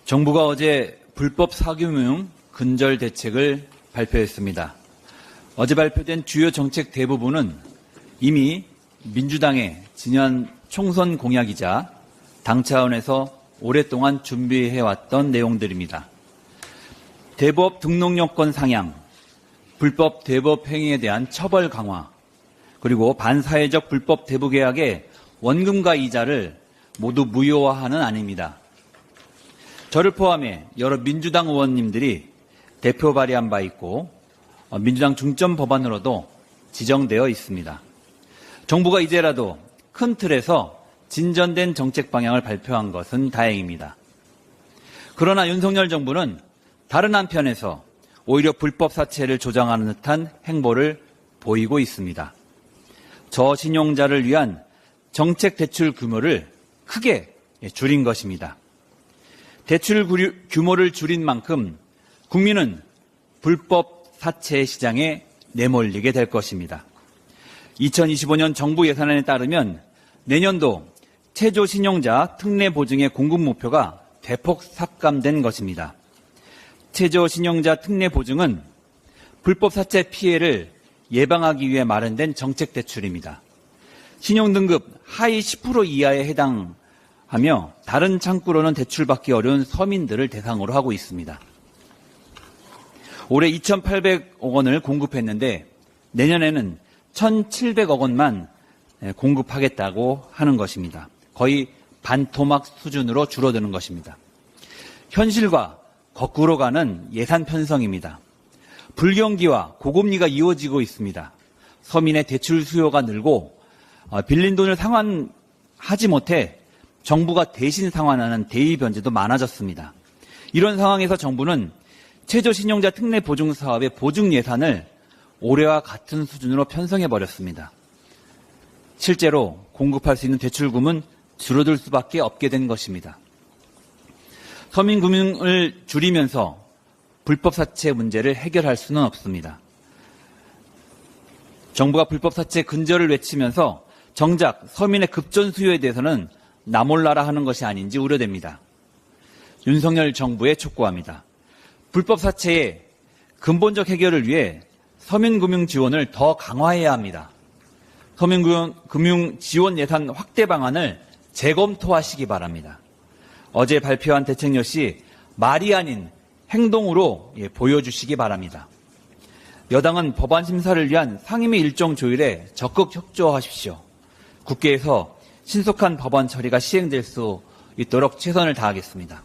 정부가 어제 불법 사금융 근절 대책을 발표했습니다. 어제 발표된 주요 정책 대부분은 이미 민주당의 지난 총선 공약이자 당 차원에서 오랫동안 준비해왔던 내용들입니다. 대법 등록요건 상향, 불법 대법 행위에 대한 처벌 강화, 그리고 반사회적 불법 대부 계약의 원금과 이자를 모두 무효화하는 안입니다. 저를 포함해 여러 민주당 의원님들이 대표 발의한 바 있고 민주당 중점 법안으로도 지정되어 있습니다. 정부가 이제라도 큰 틀에서 진전된 정책 방향을 발표한 것은 다행입니다. 그러나 윤석열 정부는 다른 한편에서 오히려 불법 사채를 조장하는 듯한 행보를 보이고 있습니다. 저신용자를 위한 정책 대출 규모를 크게 줄인 것입니다. 대출 규모를 줄인 만큼 국민은 불법 사채 시장에 내몰리게 될 것입니다. 2025년 정부 예산안에 따르면 내년도 최저신용자 특례 보증의 공급 목표가 대폭 삭감된 것입니다. 최저신용자 특례 보증은 불법 사채 피해를 예방하기 위해 마련된 정책 대출입니다. 신용등급 하위 10% 이하에 해당하며 다른 창구로는 대출받기 어려운 서민들을 대상으로 하고 있습니다. 올해 2,800억 원을 공급했는데 내년에는 1,700억 원만 공급하겠다고 하는 것입니다. 거의 반토막 수준으로 줄어드는 것입니다. 현실과 거꾸로 가는 예산 편성입니다. 불경기와 고금리가 이어지고 있습니다. 서민의 대출 수요가 늘고 빌린 돈을 상환하지 못해 정부가 대신 상환하는 대의 변제도 많아졌습니다. 이런 상황에서 정부는 최저신용자 특례 보증 사업의 보증 예산을 올해와 같은 수준으로 편성해버렸습니다. 실제로 공급할 수 있는 대출금은 줄어들 수밖에 없게 된 것입니다. 서민 금융을 줄이면서 불법 사채 문제를 해결할 수는 없습니다. 정부가 불법 사채 근절을 외치면서 정작 서민의 급전 수요에 대해서는 나몰라라 하는 것이 아닌지 우려됩니다. 윤석열 정부에 촉구합니다. 불법 사채의 근본적 해결을 위해 서민금융 지원을 더 강화해야 합니다. 서민금융 지원 예산 확대 방안을 재검토하시기 바랍니다. 어제 발표한 대책 역시 말이 아닌 행동으로 보여주시기 바랍니다. 여당은 법안 심사를 위한 상임위 일정 조율에 적극 협조하십시오. 국회에서 신속한 법안 처리가 시행될 수 있도록 최선을 다하겠습니다.